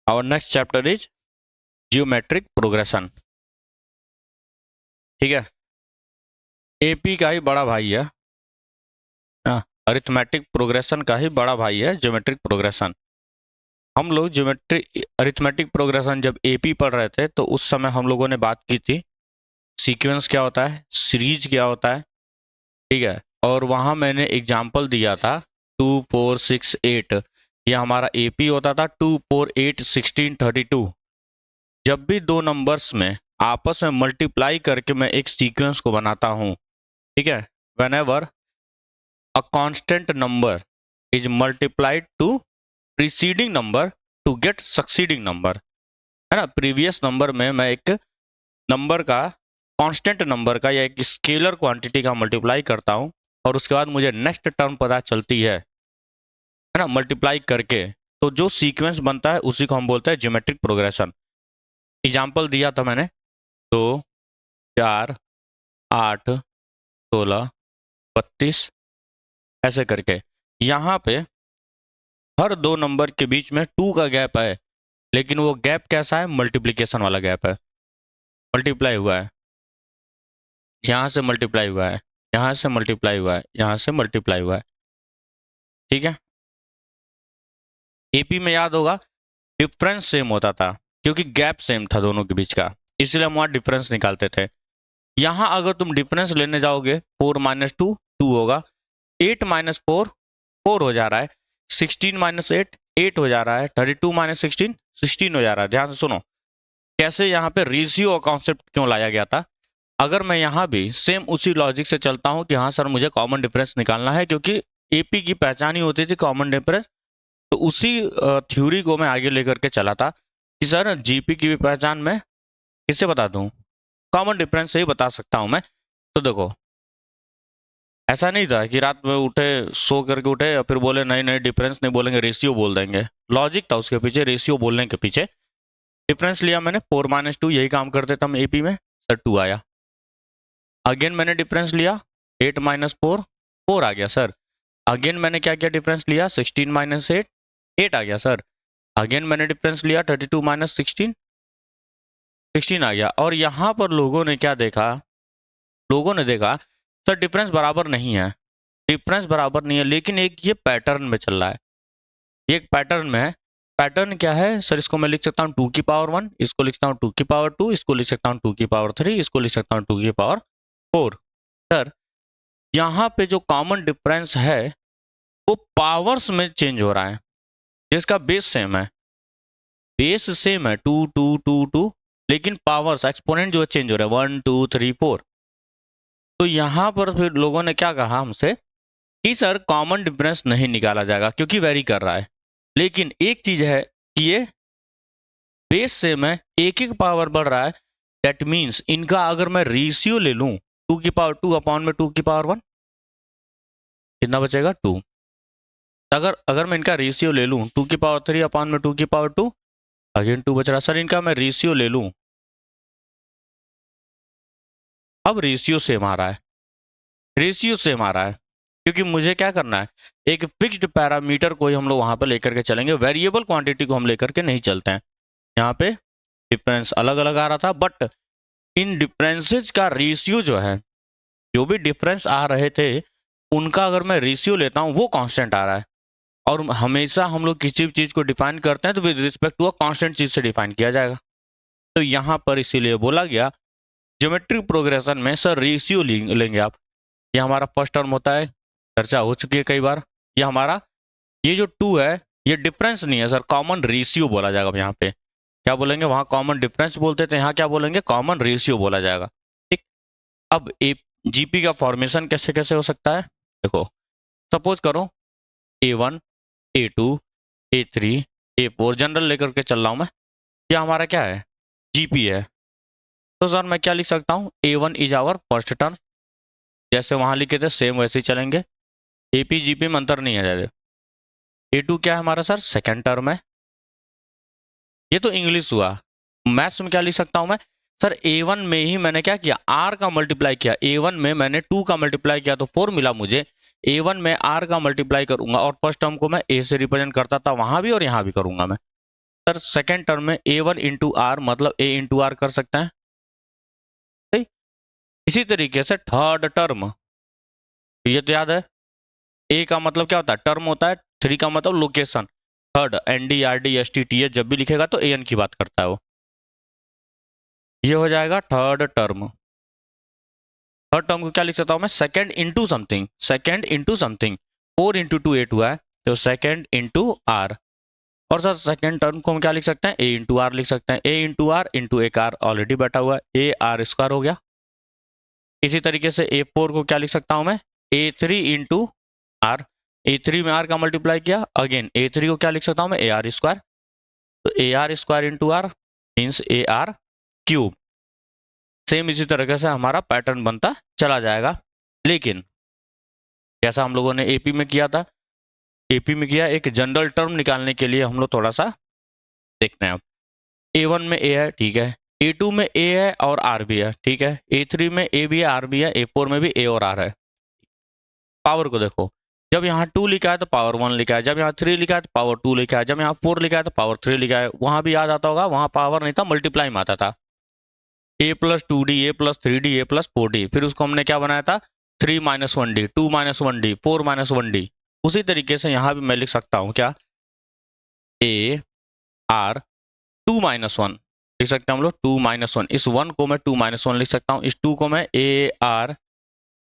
Our next chapter is geometric progression. ठीक है, AP का ही बड़ा भाई है, अरिथमेटिक प्रोग्रेशन का ही बड़ा भाई है ज्योमेट्रिक प्रोग्रेशन। हम लोग ज्योमेट्रिक अरिथमेटिक प्रोग्रेशन जब एपी पढ़ रहे थे तो उस समय हम लोगों ने बात की थी सीक्वेंस क्या होता है, सीरीज क्या होता है, ठीक है। और वहां मैंने एग्जाम्पल दिया था 2 4 6 8, ये हमारा एपी होता था 2 4 8 16 32। जब भी दो नंबर्स में आपस में मल्टीप्लाई करके मैं एक सीक्वेंस को बनाता हूं, ठीक है, whenever a constant number is multiplied to preceding number to get succeeding number, है ना। प्रीवियस नंबर में मैं एक नंबर का कांस्टेंट नंबर का या एक स्केलर क्वांटिटी का मल्टीप्लाई करता हूं और उसके बाद मुझे नेक्स्ट टर्म पता चलती है ना, मल्टीप्लाई करके, तो जो सीक्वेंस बनता है उसी को हम बोलते हैं ज्योमेट्रिक प्रोग्रेशन। एग्जाम्पल दिया था मैंने 2 4 8 16 32 ऐसे करके। यहाँ पे हर दो नंबर के बीच में 2 का गैप है, लेकिन वो गैप कैसा है, मल्टीप्लिकेशन वाला गैप है, मल्टीप्लाई हुआ है, यहाँ से मल्टीप्लाई हुआ है, यहाँ से मल्टीप्लाई हुआ है, यहाँ से मल्टीप्लाई हुआ है, ठीक है। एपी में याद होगा डिफरेंस सेम होता था क्योंकि गैप सेम था दोनों के बीच का, इसलिए हम वहाँ डिफरेंस निकालते थे। यहाँ अगर तुम डिफरेंस लेने जाओगे 4 - 2 2 होगा, 8 - 4 4 हो जा रहा है, 16 - 8 8 हो जा रहा है, 32 - 16 16 हो जा रहा है। ध्यान से सुनो कैसे यहाँ पे रेशियो कॉन्सेप्ट क्यों लाया गया था। अगर मैं यहाँ भी सेम उसी लॉजिक से चलता हूँ कि हाँ सर मुझे कॉमन डिफरेंस निकालना है, क्योंकि एपी की पहचान ही होती थी कॉमन डिफरेंस, तो उसी थ्योरी को मैं आगे लेकर के चला था कि सर जीपी की भी पहचान मैं किससे बता दूं, कॉमन डिफरेंस से ही बता सकता हूं मैं। तो देखो ऐसा नहीं था कि रात में उठे सो करके उठे और फिर बोले नहीं नहीं डिफरेंस नहीं बोलेंगे रेशियो बोल देंगे। लॉजिक था उसके पीछे, रेशियो बोलने के पीछे। डिफरेंस लिया मैंने 4 - 2, यही काम करते थे हम एपी में, सर 2 आया। अगेन मैंने डिफरेंस लिया 8 - 4 4 आ गया सर। अगेन मैंने क्या किया, डिफरेंस लिया 16 - 8 8 आ गया सर। अगेन मैंने डिफरेंस लिया 32 - 16 16 आ गया। और यहाँ पर लोगों ने क्या देखा, लोगों ने देखा सर डिफरेंस बराबर नहीं है, डिफरेंस बराबर नहीं है, लेकिन एक ये पैटर्न में चल रहा है, ये एक पैटर्न में है। पैटर्न क्या है सर, इसको मैं लिख सकता हूँ 2 की पावर 1, इसको लिख सकता हूँ 2 की पावर 2, इसको लिख सकता हूँ 2 की पावर 3, इसको लिख सकता हूँ 2 की पावर 4। सर यहाँ पे जो कॉमन डिफरेंस है वो पावर्स में चेंज हो रहा है, जिसका बेस सेम है, बेस सेम है 2 2 2 2, लेकिन पावर्स एक्सपोनेंट जो है चेंज हो रहा है 1 2 3 4। तो यहाँ पर फिर लोगों ने क्या कहा हमसे कि सर कॉमन डिफरेंस नहीं निकाला जाएगा क्योंकि वेरी कर रहा है। लेकिन एक चीज है कि ये बेस सेम है, एक एक पावर बढ़ रहा है, दैट मीन्स इनका अगर मैं रेशियो ले लूं 2 की पावर 2 अपॉन में 2 की पावर 1, कितना बचेगा 2। अगर अगर मैं इनका रेशियो ले लूं 2 की पावर 3 अपॉन में 2 की पावर 2, अगेन 2 बच रहा। सर इनका मैं रेशियो ले लूं, अब रेशियो सेम आ रहा है, रेशियो सेम आ रहा है, क्योंकि मुझे क्या करना है, एक फिक्स्ड पैरामीटर को ही हम लोग वहां पर लेकर के चलेंगे, वेरिएबल क्वांटिटी को हम लेकर के नहीं चलते हैं। यहाँ पे डिफरेंस अलग अलग आ रहा था, बट इन डिफरेंसेस का रेशियो जो है, जो भी डिफरेंस आ रहे थे उनका अगर मैं रेशियो लेता हूँ वो कांस्टेंट आ रहा है। और हमेशा हम लोग किसी भी चीज को डिफाइन करते हैं तो with respect to a constant चीज से डिफाइन किया जाएगा। तो यहाँ पर इसीलिए बोला गया ज्योमेट्रिक प्रोग्रेशन में सर रेशियो लेंगे आप। ये हमारा फर्स्ट टर्म होता है, चर्चा हो चुकी है कई बार। ये हमारा ये जो 2 है ये डिफरेंस नहीं है सर, कॉमन रेशियो बोला जाएगा। यहाँ पे क्या बोलेंगे, वहां कॉमन डिफरेंस बोलते थे, यहाँ क्या बोलेंगे, कॉमन रेशियो बोला जाएगा, ठीक। अब जीपी का फॉर्मेशन कैसे कैसे हो सकता है, देखो सपोज करो A1 A2 A3 A4 general लेकर के चल रहा हूं मैं, ये हमारा क्या है, जीपी है। तो सर मैं क्या लिख सकता हूँ, A1 is our first term, जैसे वहां लिखे थे सेम वैसे ही चलेंगे, एपी जीपी में अंतर नहीं है ज्यादा। A2 क्या है हमारा सर, सेकेंड टर्म है। ये तो इंग्लिश हुआ, मैथ्स में क्या लिख सकता हूं मैं, सर A1 में ही मैंने क्या किया, R का मल्टीप्लाई किया, A1 में मैंने 2 का मल्टीप्लाई किया तो 4 मिला मुझे, A1 में R का मल्टीप्लाई करूंगा और फर्स्ट टर्म को मैं A से रिप्रेजेंट करता था वहां भी और यहां भी करूंगा मैं। सर सेकेंड टर्म में A1 इंटू आर मतलब A इंटू आर कर सकते हैं, सही। इसी तरीके से थर्ड टर्म, ये तो याद है, ए का मतलब क्या होता है, टर्म होता है, थ्री का मतलब लोकेशन, थर्ड NDRD STTH जब भी लिखेगा तो AN की बात करता है वो। ये हो जाएगा थर्ड टर्म। थर्ड टर्म को क्या लिख सकता हूं मैं, second into something, second into something, 4 into 2 8 हुआ है तो सेकेंड इंटू आर। और सर सेकेंड टर्म को हम क्या लिख सकते हैं, ए इंटू आर लिख सकते हैं, ए इंटू आर इंटू एक आर ऑलरेडी बैठा हुआ है, ए आर स्क्वायर हो गया। इसी तरीके से A4 को क्या लिख सकता हूं मैं, A3 इंटू आर, A3 में आर का मल्टीप्लाई किया, अगेन A3 को क्या लिख सकता हूं मैं, ए आर स्क्वायर, तो A R square into R means A R cube. Same इसी तरीके से हमारा पैटर्न बनता चला जाएगा। लेकिन जैसा हम लोगों ने एपी में किया था, एपी में किया, एक जनरल टर्म निकालने के लिए हम लोग थोड़ा सा देखते हैं। अब A1 में ए है, ठीक है, A2 में ए है और आर भी है, ठीक है, A3 में ए भी है, आर भी है, A4 में भी ए और आर है। पावर को देखो, जब यहाँ 2 लिखा है तो पावर 1 लिखा है, जब यहाँ 3 लिखा है तो पावर 2 लिखा है, जब यहाँ 4 लिखा है तो पावर 3 लिखा है। वहां भी याद आता होगा, वहां पावर नहीं था, मल्टीप्लाई में आता था, A+2D, A+3D, A+4D, फिर उसको हमने क्या बनाया था, 3-1D, 2-1D, 4-1D। उसी तरीके से यहाँ भी मैं लिख सकता हूँ क्या, AR 2-1 लिख सकते हैं हम लोग, 2-1, इस 1 को मैं 2-1 लिख सकता हूँ, इस 2 को मैं AR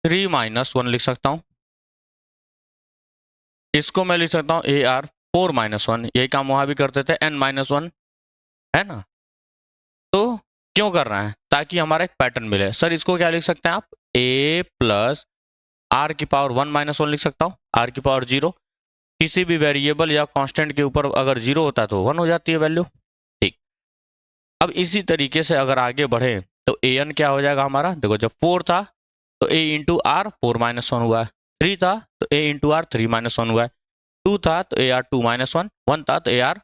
3-1 लिख सकता हूँ, इसको मैं लिख सकता हूँ AR 4-1। यही काम वहां भी करते थे, N-1, है ना। तो क्यों कर रहे हैं, ताकि हमारा एक पैटर्न मिले। सर इसको क्या लिख सकते हैं आप, A प्लस आर की पावर 1-1 लिख सकता हूँ, आर की पावर 0, किसी भी वेरिएबल या कांस्टेंट के ऊपर अगर 0 होता है तो 1 हो जाती है वैल्यू, ठीक। अब इसी तरीके से अगर आगे बढ़े तो AN क्या हो जाएगा हमारा, देखो जब 4 था तो A इंटू आर 4-1 हुआ है, 3 था तो A इंटू आर 3-1 हुआ है, 2 था तो AR 2-1, 1 था तो AR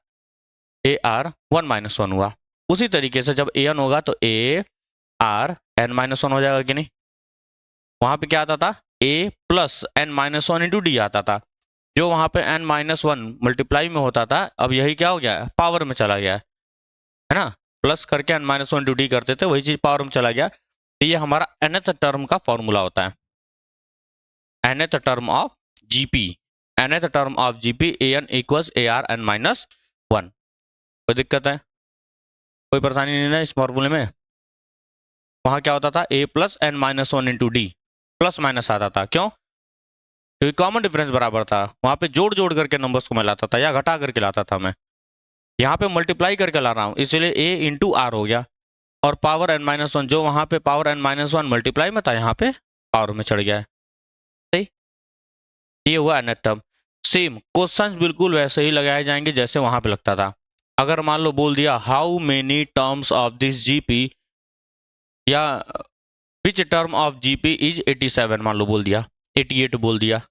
1-1 हुआ। उसी तरीके से जब AN होगा तो AR N-1 हो जाएगा कि नहीं। वहां पे क्या आता था, A plus N-1 into D आता था, जो वहां पे N-1 मल्टीप्लाई में होता था, अब यही क्या हो गया है, पावर में चला गया है ना, प्लस करके N-1 इंटू डी करते थे, वही चीज पावर में चला गया। तो ये हमारा nth टर्म का फॉर्मूला होता है, nth term of GP, nth term of GP AN equals AR N-1। कोई दिक्कत है, कोई परेशानी नहीं ना इस फॉर्मूले में। वहां क्या होता था, A plus N-1 into D, plus minus आता था, क्यों, क्योंकि कॉमन डिफरेंस बराबर था, वहां पे जोड़ जोड़ करके नंबर्स को मैं लाता था या घटा करके लाता था मैं, यहाँ पे मल्टीप्लाई करके ला रहा हूँ, इसलिए A इंटू आर हो गया, और पावर N-1 जो वहां पे पावर N-1 मल्टीप्लाई में था, यहाँ पे पावर में चढ़ गया है, सही। ये हुआ nth टर्म। सेम क्वेश्चंस बिल्कुल वैसे ही लगाए जाएंगे जैसे वहां पे लगता था। अगर मान लो बोल दिया how many terms of this GP, या which term of GP is 87, मान लो बोल दिया 88 बोल दिया,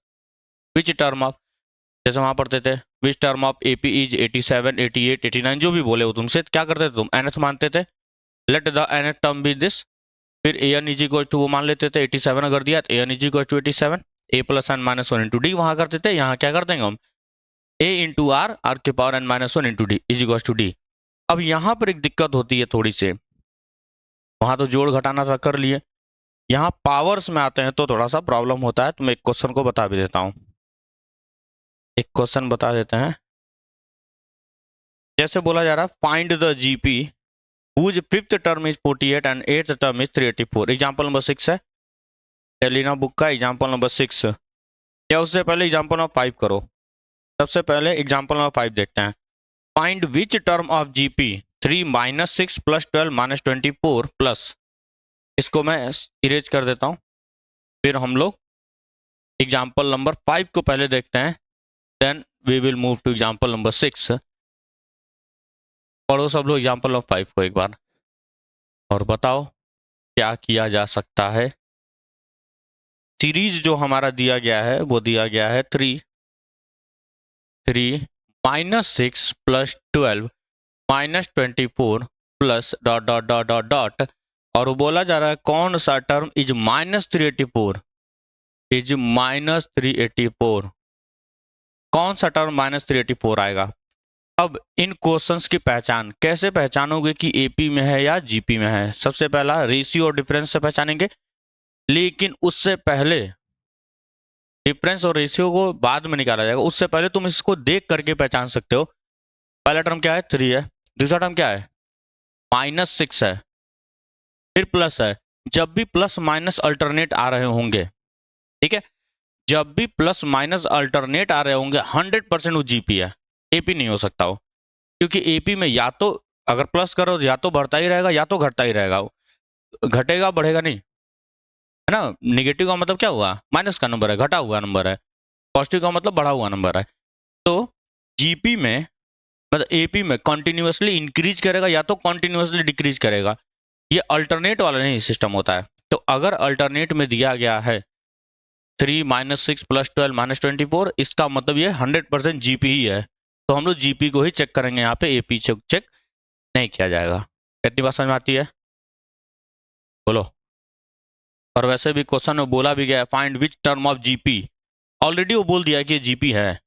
विच टर्म ऑफ, जैसे वहां पढ़ते थे विच टर्म ऑफ एपी इज 87, 88, 89, जो भी बोले वो तुमसे क्या करते थे, तुम nth मानते थे, let the nth term be this, फिर an इज इक्वल टू वो मान लेते थे 87 अगर दिया तो an is equal to 87, A plus N-1 into D वहां करते थे, यहाँ क्या कर देंगे हम, A इंटू आर, आर के power N-1 into D is equal to D. अब यहाँ पर एक दिक्कत होती है थोड़ी सी, वहां तो जोड़ घटाना था कर लिए, यहाँ पावर्स में आते हैं तो थोड़ा सा प्रॉब्लम होता है, तो मैं एक क्वेश्चन को बता भी देता हूँ, एक क्वेश्चन बता देते हैं। जैसे बोला जा रहा है find the GP whose fifth term is 48 and eighth term is 384, example number 6 है टेलिना बुक का एग्जांपल नंबर 6, या उससे पहले एग्जांपल नंबर 5 करो, सबसे पहले एग्जांपल नंबर 5 देखते हैं। Find which term of GP 3-6 plus 12 -24 plus, इसको मैं इरेज कर देता हूँ, फिर हम लोग एग्जांपल नंबर 5 को पहले देखते हैं, then we will move to example number 6। पढ़ो सब लोग एग्जांपल नंबर 5 को एक बार और बताओ क्या किया जा सकता है। सीरीज जो हमारा दिया गया है वो दिया गया है 3 -6 plus 12 -24 plus dot dot dot dot dot, और वो बोला जा रहा है कौन सा टर्म इज -384, इज -384, कौन सा टर्म -384 आएगा। अब इन क्वेश्चंस की पहचान कैसे पहचानोगे कि एपी में है या जीपी में है? सबसे पहला रेशियो और डिफरेंस से पहचानेंगे, लेकिन उससे पहले डिफरेंस और रेशियो को बाद में निकाला जाएगा, उससे पहले तुम इसको देख करके पहचान सकते हो। पहला टर्म क्या है? 3 है। दूसरा टर्म क्या है? -6 है, फिर प्लस है। जब भी प्लस माइनस अल्टरनेट आ रहे होंगे, ठीक है, जब भी प्लस माइनस अल्टरनेट आ रहे होंगे 100% वो जीपी है, एपी नहीं हो सकता हो। क्योंकि एपी में या तो अगर प्लस करो तो या तो बढ़ता ही रहेगा या तो घटता ही रहेगा, घटेगा बढ़ेगा नहीं, है ना। निगेटिव का मतलब क्या हुआ? माइनस का नंबर है, घटा हुआ नंबर है। पॉजिटिव का मतलब बढ़ा हुआ नंबर है। तो जीपी में मतलब एपी में कंटिन्यूअसली इंक्रीज करेगा या तो कंटिन्यूअसली डिक्रीज करेगा। ये अल्टरनेट वाला नहीं सिस्टम होता है। तो अगर अल्टरनेट में दिया गया है 3 -6 + 12 -24, इसका मतलब ये 100% जीपी ही है। तो हम लोग जीपी को ही चेक करेंगे, यहाँ पे एपी चेक नहीं किया जाएगा। कितनी बात समझ में आती है? बोलो। और वैसे भी क्वेश्चन में बोला भी गया है find which term of GP, already वो बोल दिया है कि जीपी है,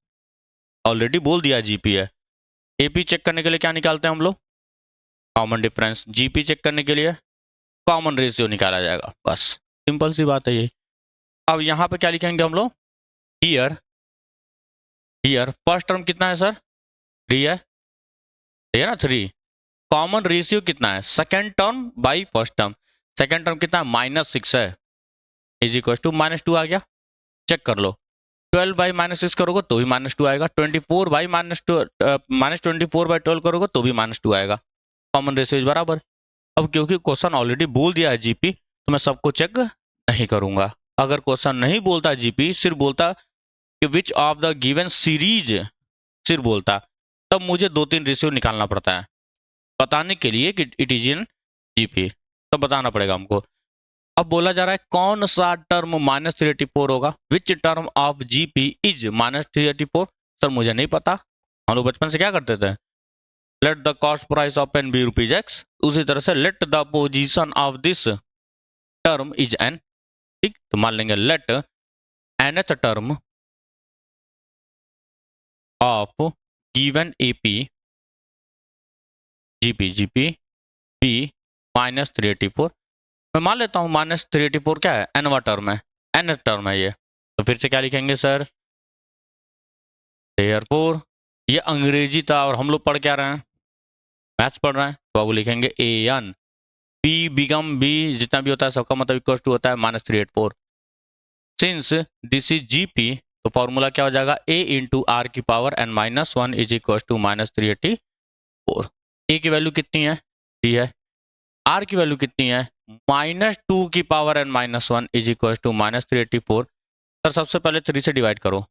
ऑलरेडी बोल दिया है जीपी है। एपी चेक करने के लिए क्या निकालते हैं हम लोग? Common difference. जीपी चेक करने के लिए कॉमन रेशियो निकाला जाएगा, बस सिंपल सी बात है ये। अब यहाँ पे क्या लिखेंगे हम लोग? हियर हियर फर्स्ट टर्म कितना है सर? 3 है, ठीक है ना, 3। कॉमन रेशियो कितना है? Second term by first term. Second term कितना है? -6 है, इज इक्वल टू -2 आ गया। चेक कर लो। 12 बाई -6 करोगे तो भी -2 आएगा। 24 बाई -24/12 करोगे तो भी -2 आएगा। कॉमन रेशियो बराबर। अब क्योंकि क्वेश्चन ऑलरेडी बोल दिया है जीपी, तो मैं सबको चेक नहीं करूंगा। अगर क्वेश्चन नहीं बोलता जीपी, सिर्फ बोलता कि which of the given series, सिर्फ बोलता, तब मुझे 2-3 रेशियो निकालना पड़ता है बताने के लिए कि इट इज इन जीपी, तो बताना पड़ेगा हमको। अब बोला जा रहा है कौन सा टर्म -384 होगा? विच term of GP is -384? Sir मुझे नहीं पता। हम लोग बचपन से क्या करते थे? Let the cost price of pen be ₹X। उसी तरह से let the position of this term is n. ठीक, तो मान लेंगे let nth term of given AP GP be -384। मैं मान लेता हूं -384 क्या है? nवा टर्म है, nth टर्म है ये। तो फिर से क्या लिखेंगे सर? therefore ये अंग्रेजी था और हम लोग पढ़ क्या रहे हैं? मैथ्स पढ़ रहे हैं। तो अब लिखेंगे an b बिकम b, जितना भी होता है सबका मतलब इक्वल टू होता है -384। सिंस दिस इज जीपी, तो फॉर्मूला क्या हो जाएगा? a इंटू आर की power n-1 is equal to -384। a की वैल्यू कितनी है? 3 है। r की वैल्यू कितनी है? -2 की power n-1 is equal to -384। Sir सबसे पहले 3 से डिवाइड करो,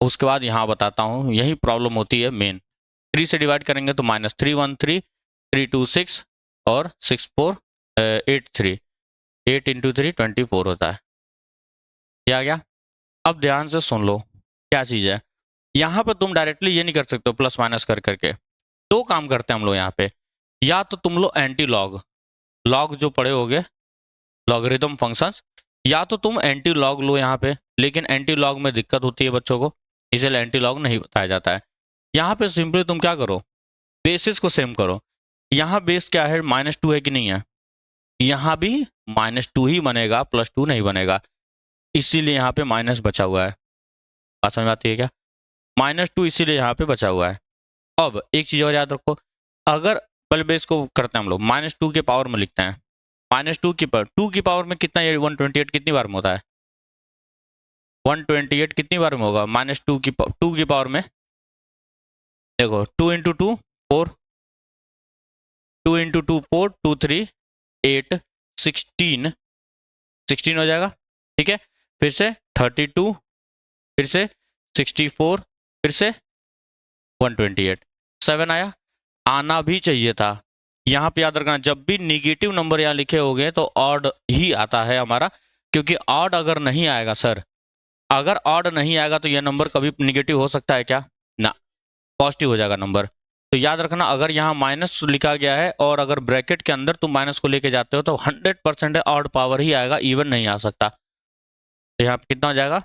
उसके बाद यहाँ बताता हूँ, यही प्रॉब्लम होती है मेन। 3 से डिवाइड करेंगे तो -313, 326 और 6483, 8 इंटू 3 24 होता है। ये आ गया। अब ध्यान से सुन लो क्या चीज़ है। यहाँ पे तुम डायरेक्टली ये नहीं कर सकते हो प्लस माइनस कर करके। दो काम करते हैं हम लोग यहाँ पे। या तो तुम लोग एंटी लॉग, लॉग जो पढ़े होगे लॉगरिथम फंक्शंस, या तो तुम एंटी लॉग लो यहाँ पे। लेकिन एंटी लॉग में दिक्कत होती है बच्चों को, इसलिए एंटी लॉग नहीं बताया जाता है। यहाँ पे सिंपली तुम क्या करो? बेसिस को सेम करो। यहाँ बेस क्या है? -2 है कि नहीं है? यहाँ भी -2 ही बनेगा, +2 नहीं बनेगा, इसीलिए यहाँ पे माइनस बचा हुआ है। बात समझ में आती है क्या? -2 इसीलिए यहाँ पे बचा हुआ है। अब एक चीज और याद रखो, अगर पहले बेस को करते हैं हम लोग, -2 के पावर में लिखते हैं। -2 की पावर, 2 की पावर में कितना? ये 128 कितनी बार में होता है? 128 कितनी बार में होगा? -2 की 2 की पावर में देखो, 2 इंटू 2 4, 2 इंटू 2 4, 2 3 8 16, 16 हो जाएगा। ठीक है, फिर से 32, फिर से 64, फिर से 128, 7 आया। आना भी चाहिए था। यहाँ पे याद रखना, जब भी निगेटिव नंबर यहाँ लिखे होंगे तो ऑड ही आता है हमारा, क्योंकि ऑड अगर नहीं आएगा सर, अगर ऑड नहीं आएगा तो यह नंबर कभी निगेटिव हो सकता है क्या? ना, पॉजिटिव हो जाएगा नंबर। तो याद रखना, अगर यहाँ माइनस लिखा गया है और अगर ब्रैकेट के अंदर तुम माइनस को लेके जाते हो तो 100% ऑड पावर ही आएगा, इवन नहीं आ सकता। तो यहाँ पे कितना हो जाएगा?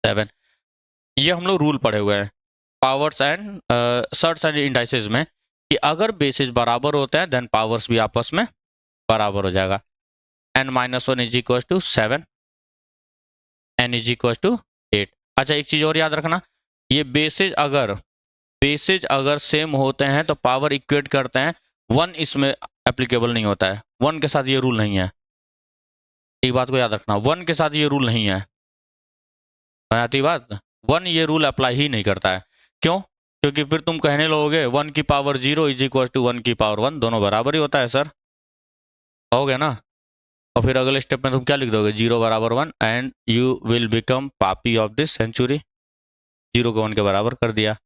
7। ये हम लोग रूल पढ़े हुए हैं। Powers and shirts and indices में कि अगर बेसिस बराबर होते हैं देन पावर्स भी आपस में बराबर हो जाएगा। n-1 is equal to 7, n is equal to 8। अच्छा एक चीज और याद रखना, ये बेसिस अगर सेम होते हैं तो पावर इक्वेट करते हैं, 1 इसमें एप्लीकेबल नहीं होता है, 1 के साथ ये रूल नहीं है, एक बात को याद रखना, 1 के साथ ये रूल नहीं है, आती बात, 1 ये रूल अप्लाई ही नहीं करता है। क्यों? क्योंकि फिर तुम कहने लगोगे 1 की पावर 0 इज इक्वल टू 1 की पावर 1, दोनों बराबर ही होता है सर, कहोगे ना, और फिर अगले स्टेप में तुम क्या लिख दोगे, 0 बराबर 1 एंड यू विल बिकम पापी ऑफ दिस सेंचुरी, 0 को 1 के बराबर कर दिया।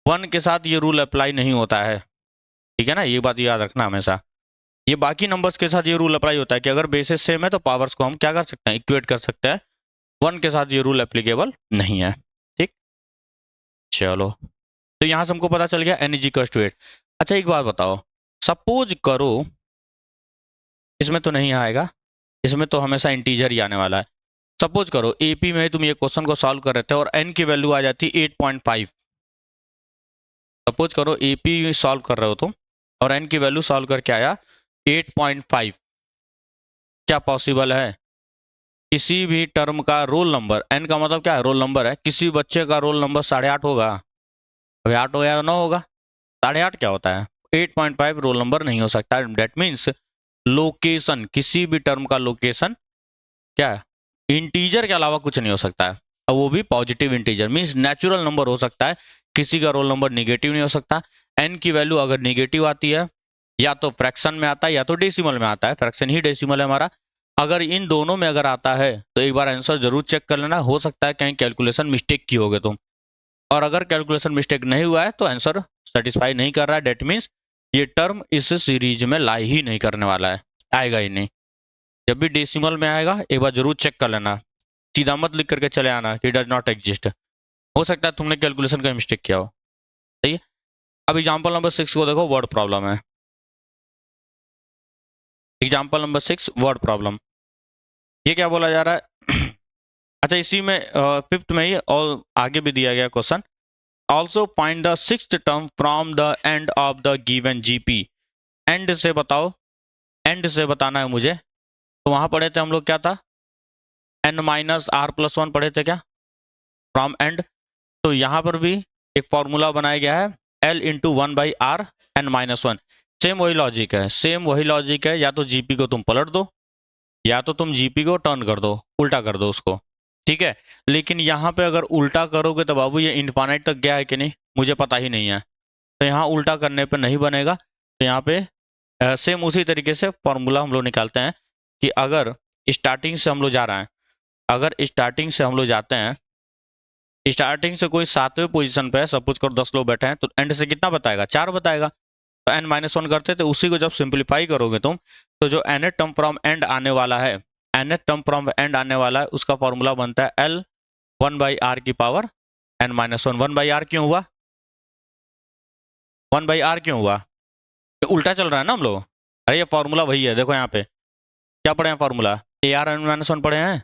1 के साथ ये रूल अप्लाई नहीं होता है, ठीक है ना, ये बात याद रखना हमेशा। ये बाकी नंबर्स के साथ ये रूल अप्लाई होता है कि अगर बेसिस सेम है तो पावर्स को हम क्या कर सकते हैं, इक्वेट कर सकते हैं, 1 के साथ ये रूल एप्लीकेबल नहीं है। ठीक, चलो तो यहां से हमको पता चल गया n इज 8। अच्छा एक बात बताओ, सपोज करो, इसमें तो नहीं आएगा, इसमें तो हमेशा इंटीजर ही आने वाला है। सपोज करो एपी में तुम ये क्वेश्चन को सॉल्व कर रहे थे और n की वैल्यू आ जाती 8.5। सपोज करो एपी सॉल्व कर रहे हो तुम और n की वैल्यू सॉल्व करके आया 8.5। क्या पॉसिबल है किसी भी टर्म का रोल नंबर, n का मतलब क्या है, रोल नंबर है, किसी बच्चे का रोल नंबर 8.5 होगा? अभी 8 हो या 9 होगा, 8.5 क्या होता है, 8.5 रोल नंबर नहीं हो सकता। डेट मीन्स लोकेशन, किसी भी टर्म का लोकेशन क्या है, इंटीजर के अलावा कुछ नहीं हो सकता है, और वो भी positive integer, means natural number हो सकता है, किसी का रोल नंबर निगेटिव नहीं हो सकता। n की वैल्यू अगर निगेटिव आती है या तो फ्रैक्शन में आता है या तो डेसिमल में आता है, फ्रैक्शन ही डेसिमल है हमारा, अगर इन दोनों में अगर आता है तो एक बार आंसर जरूर चेक कर लेना, हो सकता है कहीं कैलकुलेशन मिस्टेक की होगे तुम, और अगर कैलकुलेशन मिस्टेक नहीं हुआ है तो आंसर सेटिस्फाई नहीं कर रहा है, डेट मीन्स ये टर्म इस सीरीज में लाई ही नहीं करने वाला है, आएगा ही नहीं। जब भी डेसिमल में आएगा एक बार जरूर चेक कर लेना, सीधा मत लिख करके चले आना कि डज नॉट एग्जिस्ट, हो सकता है तुमने कैलकुलेशन का मिस्टेक किया हो। सही है, अब एग्जाम्पल नंबर 6 को देखो, वर्ड प्रॉब्लम है। एग्जाम्पल नंबर 6 वर्ड प्रॉब्लम, ये क्या बोला जा रहा है अच्छा इसी में 5th में ही और आगे भी दिया गया question, also find the 6th term from the end of the given GP. And से बताओ, एंड से बताना है मुझे, तो वहां पढ़े थे हम लोग क्या था, n-r+1 पढ़े थे क्या, फ्रॉम एंड, तो यहां पर भी एक फॉर्मूला बनाया गया है l into 1/r n-1, same वही लॉजिक है, सेम वही लॉजिक है, या तो जीपी को तुम पलट दो या तो तुम जीपी को टर्न कर दो, उल्टा कर दो उसको, ठीक है। लेकिन यहाँ पे अगर उल्टा करोगे तो बाबू ये इन्फानाइट तक गया है कि नहीं मुझे पता ही नहीं है, तो यहाँ उल्टा करने पे नहीं बनेगा, तो यहाँ पे सेम उसी तरीके से फॉर्मूला हम लोग निकालते हैं कि अगर स्टार्टिंग से हम लोग जा रहे हैं, अगर स्टार्टिंग से हम लोग जाते हैं, स्टार्टिंग से कोई 7वें पोजीशन पे है, सपोज करो 10 लोग बैठे हैं, तो एंड से कितना बताएगा, 4 बताएगा, तो n-1 करते थे, उसी को जब सिंप्लीफाई करोगे तुम तो जो nth टर्म फ्रॉम एंड आने वाला है, nth टर्म फ्रॉम एंड आने वाला है, उसका फॉर्मूला बनता है l 1/r की पावर n-1। 1/r क्यों हुआ, 1/r क्यों हुआ, ये उल्टा चल रहा है ना हम लोग, अरे ये फॉर्मूला वही है, देखो यहाँ पे क्या पढ़े हैं फॉर्मूला, ar n-1 पढ़े हैं।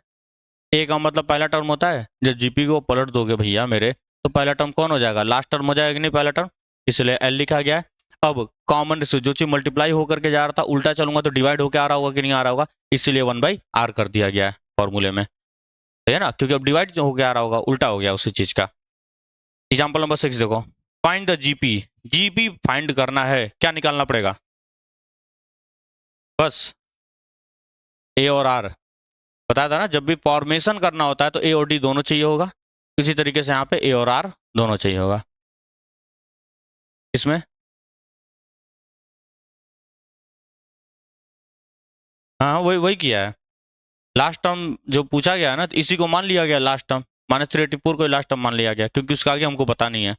ए का मतलब पहला टर्म होता है, जब जीपी को पलट दोगे भैया मेरे, तो पहला टर्म कौन हो जाएगा, लास्ट टर्म हो जाएगा कि नहीं पहला टर्म, इसलिए एल लिखा गया है। अब कॉमन से जो चीज मल्टीप्लाई होकर के जा रहा था, उल्टा चलूंगा तो डिवाइड होकर आ रहा होगा कि नहीं आ रहा होगा, इसलिए 1/r कर दिया गया है फॉर्मूले में, है ना, क्योंकि अब डिवाइड होकर आ रहा होगा, उल्टा हो गया उसी चीज का। एग्जाम्पल नंबर 6 देखो, find the GP, GP find करना है, क्या निकालना पड़ेगा, बस ए और आर, बताया था ना जब भी फॉर्मेशन करना होता है तो ए और डी दोनों चाहिए होगा, इसी तरीके से यहाँ पे ए और आर दोनों चाहिए होगा। इसमें हाँ वही वही किया है, लास्ट टर्म जो पूछा गया है ना, तो इसी को मान लिया गया लास्ट टर्म, -384 को लास्ट टर्म मान लिया गया, क्योंकि उसका आगे हमको पता नहीं है,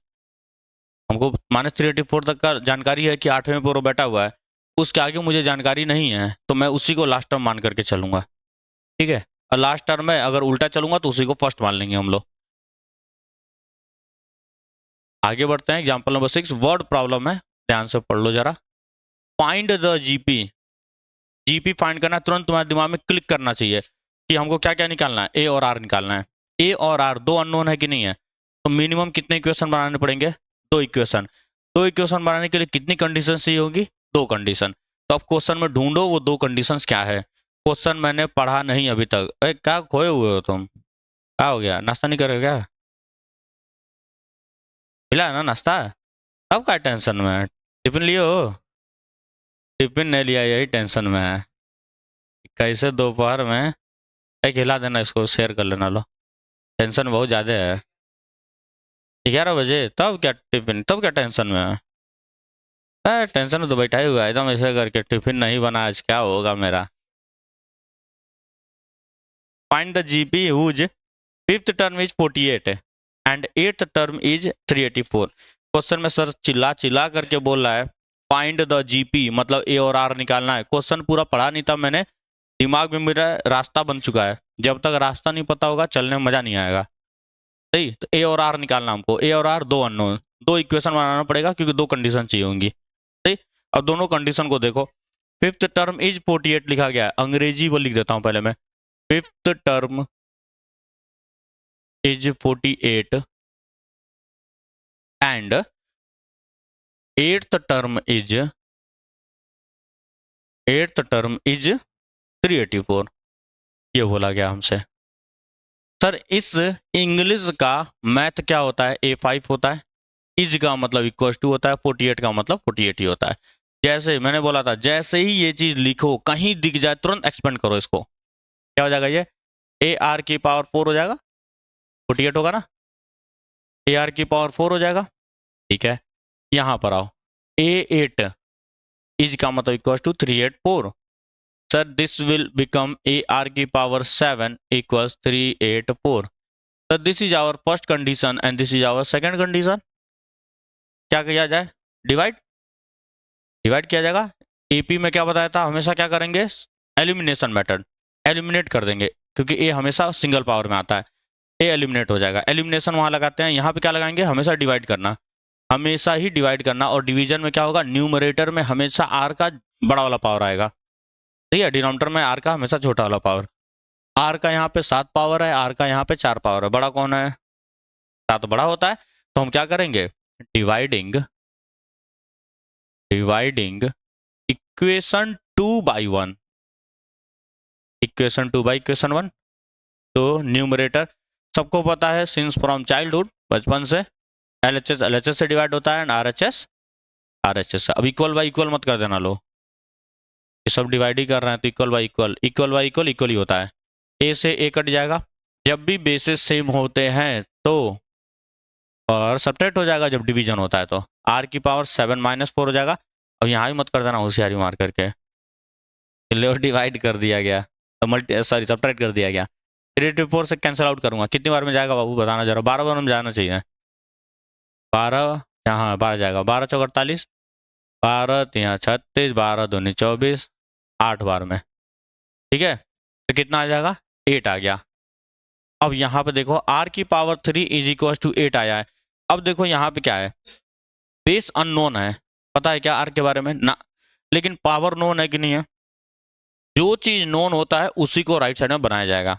हमको -384 तक का जानकारी है कि 8वें पे वो बैठा हुआ है, उसके आगे मुझे जानकारी नहीं है, तो मैं उसी को लास्ट टर्म मान करके चलूंगा, ठीक है, और लास्ट टर्म में अगर उल्टा चलूंगा तो उसी को फर्स्ट मान लेंगे हम लोग। आगे बढ़ते हैं, एग्जाम्पल नंबर 6 वर्ड प्रॉब्लम है, ध्यान से पढ़ लो जरा। Find the GP, GP find करना, तुरंत तुम्हारे दिमाग में क्लिक करना चाहिए कि हमको क्या क्या निकालना है, ए और आर निकालना है, ए और आर दो अननोन है कि नहीं है, तो मिनिमम कितने इक्वेशन बनाने पड़ेंगे? 2 इक्वेशन। 2 इक्वेशन बनाने के लिए कितनी कंडीशन चाहिए होगी? 2 कंडीशन। तो अब क्वेश्चन में ढूंढो वो 2 कंडीशंस क्या है। क्वेश्चन मैंने पढ़ा नहीं अभी तक। अरे क्या खोए हुए हो तुम? क्या हो गया, नाश्ता नहीं करोगे क्या? मिला है ना नाश्ता? अब क्या टेंशन में है? टिफिन लिए हो? टिफिन नहीं लिया, यही टेंशन में है। कैसे दोपहर में एक हिला देना, इसको शेयर कर लेना लो। टेंशन बहुत ज्यादा है। 11 बजे तब क्या टिफिन, तब क्या टेंशन में है? टेंशन में तो बैठा ही हुआ है एकदम ऐसे करके, टिफिन नहीं बना आज, क्या होगा मेरा। Find the GP whose fifth term is 48 and eighth term is 384। Question में सर चिल्ला चिल्ला करके बोल रहा है फाइंड द जीपी, मतलब ए और आर निकालना है। क्वेश्चन पूरा पढ़ा नहीं था मैंने, दिमाग में मेरा रास्ता बन चुका है। जब तक रास्ता नहीं पता होगा चलने में मजा नहीं आएगा। सही, तो ए और आर निकालना हमको। ए और आर दो अननोन, 2 इक्वेशन बनाना पड़ेगा क्योंकि 2 कंडीशन चाहिए होंगी। सही, अब दोनों कंडीशन को देखो। फिफ्थ टर्म इज 48 लिखा गया है, अंग्रेजी वो लिख देता हूं पहले मैं। Fifth term is 48 and eighth term is 384। ये बोला गया हमसे। सर इस इंग्लिश का मैथ क्या होता है? A5 होता है। इज का मतलब इक्वल टू होता है, 48 का मतलब 48 ही होता है। जैसे मैंने बोला था, जैसे ही ये चीज लिखो कहीं दिख जाए तुरंत एक्सपेंड करो इसको। क्या हो जाएगा ये? ए आर की पावर 4 हो जाएगा, 48 होगा ना। ए आर की पावर 4 हो जाएगा। ठीक है, यहां पर आओ। A8 इज का मतलब equal to 384। Sir this will become a r की power 7 equals 384। Sir this is our first condition and this is our second condition. क्या किया जाए? डिवाइड। डिवाइड किया जाएगा। एपी में क्या बताया था, हमेशा क्या करेंगे? एलिमिनेशन मेथड, एलिमिनेट कर देंगे क्योंकि ए हमेशा सिंगल पावर में आता है। ए एलिमिनेट हो जाएगा, एलिमिनेशन वहां लगाते हैं। यहाँ पे क्या लगाएंगे? हमेशा डिवाइड करना, हमेशा ही डिवाइड करना। और डिवीजन में क्या होगा? न्यूमरेटर में हमेशा आर का बड़ा वाला पावर आएगा, ठीक है। डिनोमिनेटर में आर का हमेशा छोटा वाला पावर। आर का यहाँ पे 7 पावर है, आर का यहाँ पे 4 पावर है। बड़ा कौन है? 7 बड़ा होता है। तो हम क्या करेंगे? डिवाइडिंग, डिवाइडिंग इक्वेशन 2/1, इक्वेशन 2/इक्वेशन 1। तो न्यूमरेटर सबको पता है सिंस फ्रॉम चाइल्डहुड, बचपन से एलएचएस एलएचएस से डिवाइड होता है एंड आरएचएस आरएचएस से। अब इक्वल बाय इक्वल मत कर देना लो, ये सब डिवाइड ही कर रहे हैं तो equal by equal, equal by equal equal ही होता है। ए से ए कट जाएगा जब भी बेसिस सेम होते हैं तो, और सब्ट्रैक्ट हो जाएगा जब डिवीजन होता है तो। आर की पावर 7 -4 हो जाएगा। अब यहाँ भी मत कर देना होशियारी मार करके, डिवाइड कर दिया गया, मल्टी सॉरी सब्ट्रैक्ट कर दिया गया। 384 से कैंसिल आउट करूंगा, कितनी बार में जाएगा बाबू बताना जरा? 12 बार में जाना चाहिए। 12 यहाँ 12 जाएगा, 12 चौक 48, 12 यहाँ 36, 12 दूनी 24, 8 बार में। ठीक है, तो कितना आ जाएगा? 8 आ गया। अब यहाँ पे देखो आर की पावर 3 इज इक्वल टू 8 आया है। अब देखो यहाँ पे क्या है? बेस अननोन है, पता है क्या आर के बारे में ना, लेकिन पावर नोन है कि नहीं है? जो चीज नोन होता है उसी को राइट साइड में बनाया जाएगा।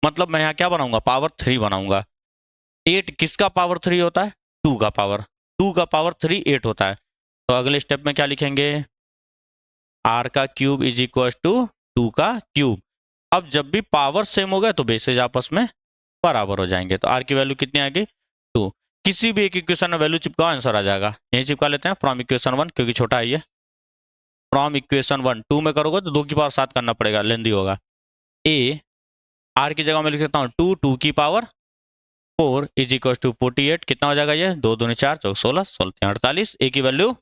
मतलब मैं यहाँ क्या बनाऊंगा? पावर 3 बनाऊंगा। 8 किसका पावर 3 होता है? 2 का पावर, 2 का पावर 3 8 होता है। तो अगले स्टेप में क्या लिखेंगे? आर का क्यूब इज इक्वल टू 2 का क्यूब। अब जब भी पावर सेम हो गए तो बेसेज आपस में बराबर हो जाएंगे। तो आर की वैल्यू कितनी आ गई? 2। किसी भी एक इक्वेशन में वैल्यू चिपकाओ, आंसर आ जाएगा। यही चिपका लेते हैं फ्रॉम इक्वेशन 1 क्योंकि छोटा है ये। फ्रॉम इक्वेशन 1 2 में करोगे तो 2 की पावर 7 करना पड़ेगा, लेंदी होगा। ए आर की जगह मैं लिख सकता हूँ 2, 2 की पावर 4 इज इक्वल टू 48। कितना हो जाएगा ये? 2 दूनी 4 चौक 16, 16 48। ए की वैल्यू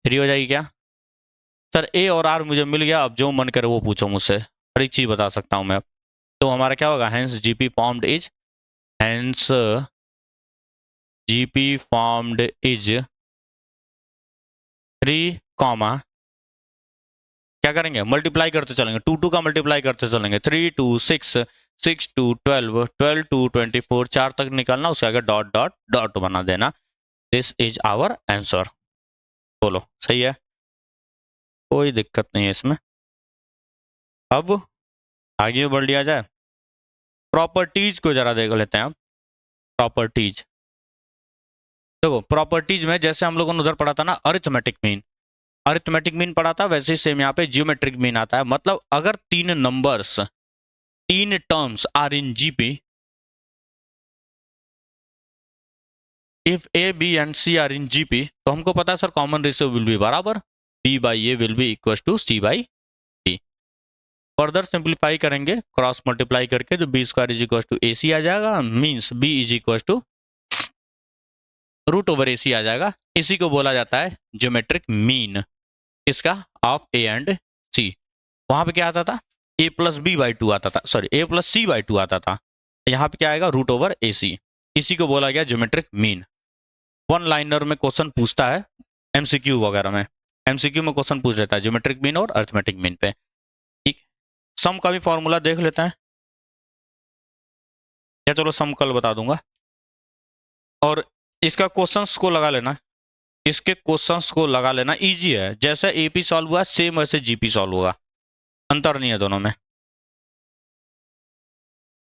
3 हो जाएगी क्या? सर ए और आर मुझे मिल गया, अब जो मन करे वो पूछो मुझसे, हर एक चीज बता सकता हूँ मैं। तो हमारा क्या होगा? Hence GP formed is, hence GP formed is 3 comma, क्या करेंगे? मल्टीप्लाई करते चलेंगे, 2 2 का मल्टीप्लाई करते चलेंगे। 3 2 6, 6 2 12, 12 2 24, 4 तक निकालना, उसके आगे डॉट डॉट डॉट बना देना। This is our answer. बोलो सही है, कोई दिक्कत नहीं है इसमें। अब आगे बढ़ लिया जाए, प्रॉपर्टीज को जरा देख लेते हैं। प्रॉपर्टीज। देखो प्रॉपर्टीज में जैसे हम लोगों ने उधर पढ़ा था ना अरिथमेटिक मीन, अरिथमेटिक मीन पढ़ा था, वैसे ही सेम यहाँ पे जियोमेट्रिक मीन आता है। मतलब अगर तीन नंबर्स, तीन terms are in GP, if a b and c are in GP, तो हमको पता है sir common ratio will be बराबर b by a will be equal to c by d. Further simplify करेंगे क्रॉस मल्टीप्लाई करके, तो b square is equal to a c आ जाएगा, means b is equal to root over a c आ जाएगा। इसी को बोला जाता है ज्योमेट्रिक मीन, इसका ऑफ ए एंड सी। वहां पे क्या आता था, A plus B by two आता था, sorry A plus C by two आता था। यहाँ पे क्या आएगा, रूट ओवर ए सी। इसी को बोला गया ज्योमेट्रिक मीन। वन लाइनर में क्वेश्चन पूछता है, एमसीक्यू वगैरह में, एमसीक्यू में क्वेश्चन पूछ लेता है ज्योमेट्रिक मीन और अरिथमेटिक मीन पे। ठीक, सम का भी फॉर्मूला देख लेते हैं, या चलो सम कल बता दूंगा। और इसका क्वेश्चंस को लगा लेना, इसके क्वेश्चंस को लगा लेना, इजी है। जैसे एपी सॉल्व हुआ सेम वैसे जीपी सॉल्व होगा, अंतर नहीं है दोनों में।